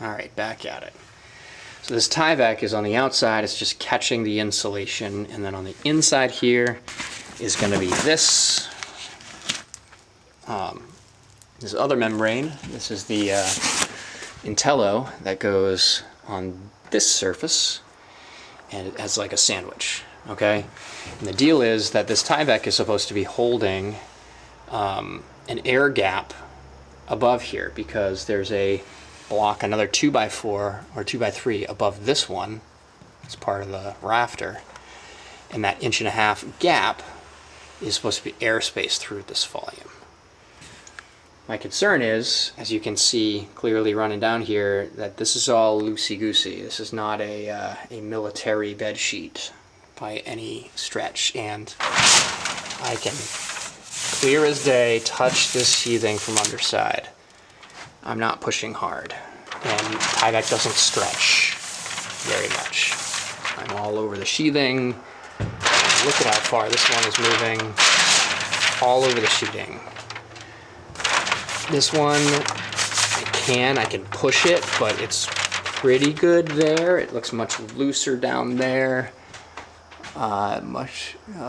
All right, back at it. So this Tyvek is on the outside, it's just catching the insulation, and then on the inside here is going to be this other membrane. This is the Intello that goes on this surface, and it has like a sandwich, okay? And the deal is that this Tyvek is supposed to be holding an air gap above here, because there's a block, another 2x4 or 2x3 above this one. It's part of the rafter, and that 1.5 inch gap is supposed to be airspace through this volume. My concern is, as you can see clearly running down here, that this is all loosey-goosey. This is not a military bed sheet by any stretch, and I can clear as day touch this sheathing from underside. I'm not pushing hard, and Tyvek doesn't stretch very much. I'm all over the sheathing. Look at how far this one is moving, all over the sheeting. This one, I can push it, but it's pretty good there. It looks much looser down there, a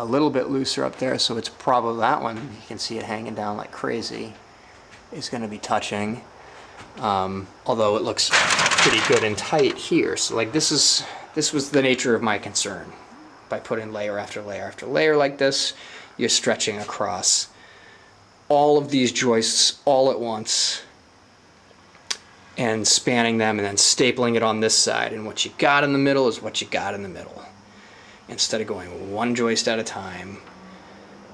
little bit looser up there, so it's probably that one. You can see it hanging down like crazy. Is going to be touching, although it looks pretty good and tight here. So like this was the nature of my concern. By putting layer after layer after layer like this, you're stretching across all of these joists all at once and spanning them and then stapling it on this side, and what you got in the middle is what you got in the middle, instead of going one joist at a time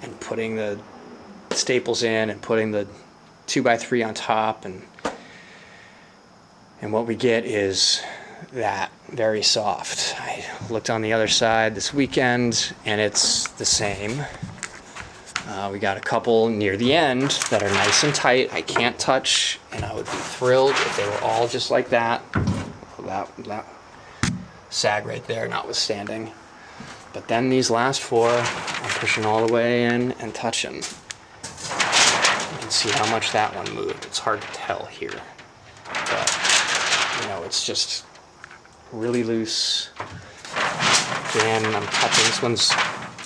and putting the staples in and putting the 2x3 on top, and what we get is that very soft. I looked on the other side this weekend and it's the same. We got a couple near the end that are nice and tight, I can't touch, and I would be thrilled if they were all just like that. That sag right there notwithstanding. But then these last four, I'm pushing all the way in and touching. You can see how much that one moved. It's hard to tell here, but you know, it's just really loose. Again, I'm touching. This one's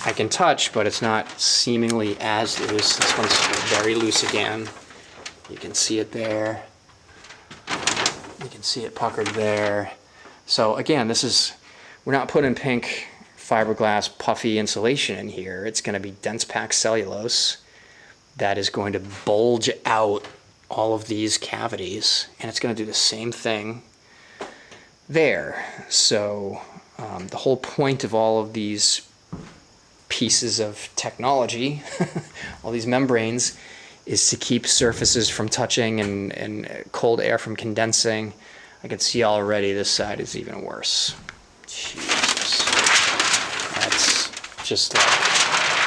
I can touch, but it's not seemingly as loose. This one's very loose again. You can see it there. You can see it puckered there. So again, we're not putting pink fiberglass puffy insulation in here. It's going to be dense packed cellulose that is going to bulge out all of these cavities, and it's going to do the same thing there. So the whole point of all of these pieces of technology, all these membranes, is to keep surfaces from touching and cold air from condensing. I can see already this side is even worse. Jesus. That's just like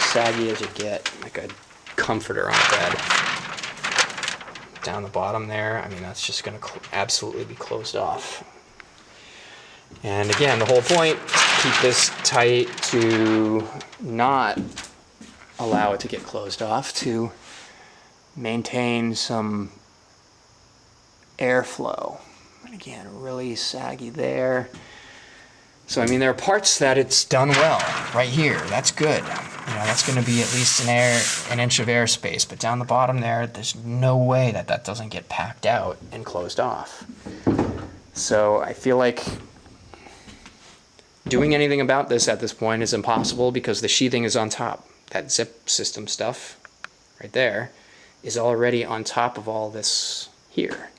saggy as you get, like a comforter on a bed. Down the bottom there, I mean, that's just going to absolutely be closed off. And again, the whole point is to keep this tight, to not allow it to get closed off, to maintain some airflow. And again, really saggy there. So I mean, there are parts that it's done well. Right here, that's good. You know, that's going to be at least an inch of airspace. But down the bottom there, there's no way that doesn't get packed out and closed off. So I feel like doing anything about this at this point is impossible, because the sheathing is on top. That zip system stuff right there is already on top of all this here.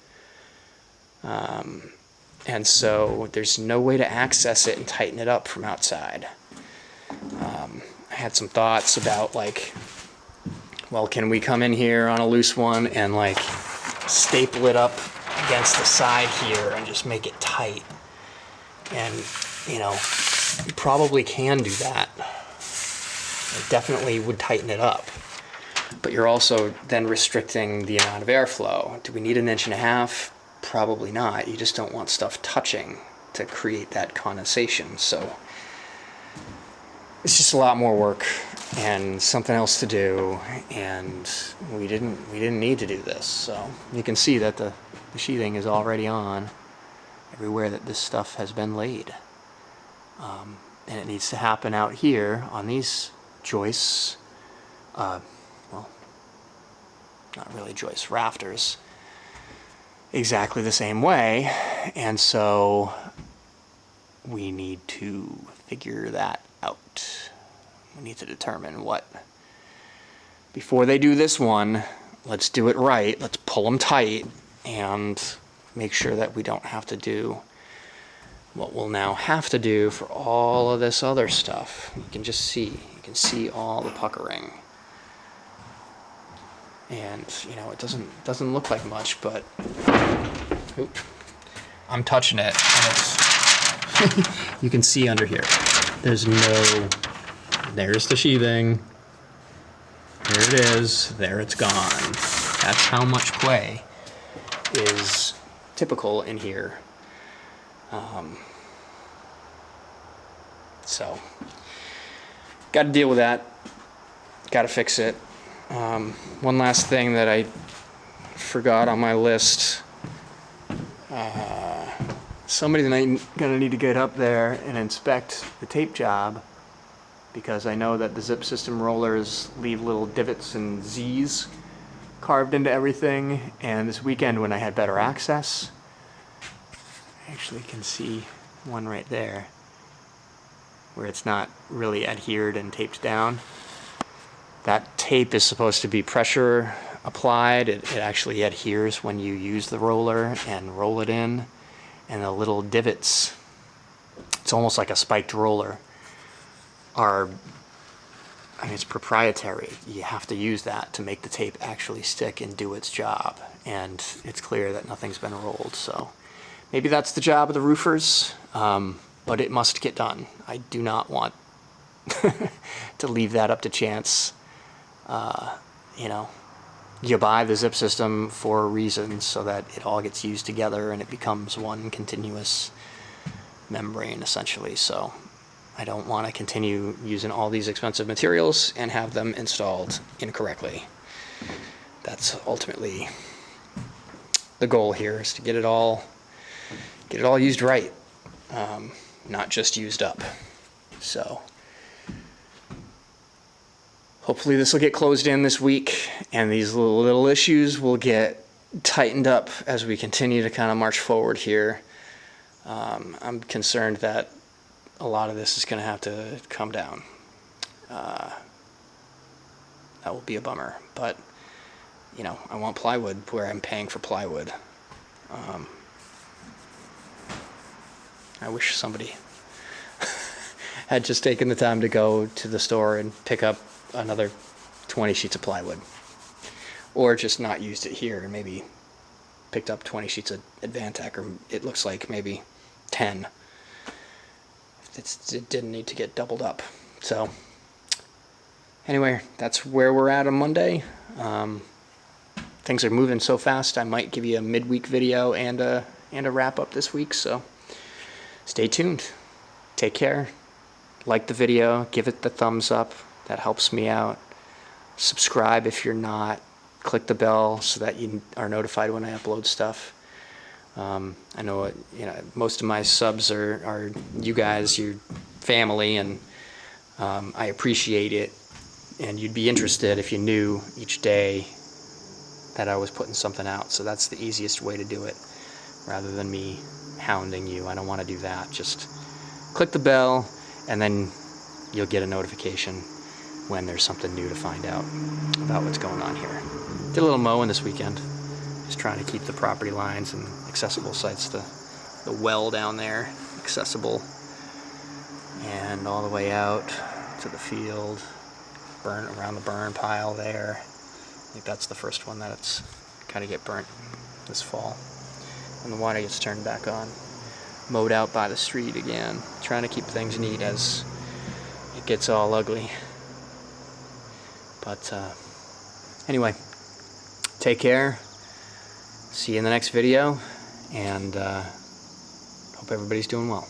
And so there's no way to access it and tighten it up from outside. I had some thoughts about, like, well, can we come in here on a loose one and like staple it up against the side here and just make it tight? And you know, you probably can do that. It definitely would tighten it up. But you're also then restricting the amount of airflow. Do we need 1.5 inches? Probably not. You just don't want stuff touching to create that condensation. So it's just a lot more work and something else to do, and we didn't need to do this. So you can see that the sheathing is already on. everywhere that this stuff has been laid. And it needs to happen out here on these joists, well, not really joists, rafters, exactly the same way. And so we need to figure that out. We need to determine what, before they do this one, let's do it right. Let's pull them tight and make sure that we don't have to do what we'll now have to do for all of this other stuff. You can just see, you can see all the puckering. And, you know, it doesn't look like much, but oop, I'm touching it, and it's, you can see under here. There's no, there's the sheathing. There it is. There it's gone. That's how much clay is typical in here. So, got to deal with that. Got to fix it. One last thing that I forgot on my list. Somebody's gonna need to get up there and inspect the tape job, because I know that the zip system rollers leave little divots and Z's carved into everything. And this weekend, when I had better access, I actually can see one right there where it's not really adhered and taped down. That tape is supposed to be pressure applied. It actually adheres when you use the roller and roll it in. And the little divots, it's almost like a spiked roller, are, I mean, it's proprietary. You have to use that to make the tape actually stick and do its job. And it's clear that nothing's been rolled. So maybe that's the job of the roofers, but it must get done. I do not want to leave that up to chance. You know, you buy the zip system for a reason, so that it all gets used together and it becomes one continuous membrane, essentially. So I don't want to continue using all these expensive materials and have them installed incorrectly. That's ultimately the goal here, is to get it all used right, not just used up. So hopefully this will get closed in this week, and these little issues will get tightened up as we continue to kind of march forward here. I'm concerned that a lot of this is going to have to come down. That will be a bummer, but you know, I want plywood where I'm paying for plywood. I wish somebody had just taken the time to go to the store and pick up another 20 sheets of plywood, or just not used it here and maybe picked up 20 sheets of Advantech, or it looks like maybe 10. It didn't need to get doubled up. So anyway, that's where we're at on Monday. Things are moving so fast, I might give you a midweek video and a wrap up this week, so stay tuned. Take care. Like the video, give it the thumbs up. That helps me out. Subscribe if you're not. Click the bell so that you are notified when I upload stuff. I know, you know, most of my subs are you guys, your family, and I appreciate it. And you'd be interested if you knew each day that I was putting something out. So that's the easiest way to do it, rather than me hounding you. I don't want to do that. Just click the bell, and then you'll get a notification when there's something new to find out about what's going on here. Did a little mowing this weekend. Just trying to keep the property lines and accessible sites, the well down there, accessible. And all the way out to the field, around the burn pile there. I think that's the first one that it's kind of get burnt this fall. And the water gets turned back on. Mowed out by the street again. Trying to keep things neat as it gets all ugly. But anyway, take care. See you in the next video, and hope everybody's doing well.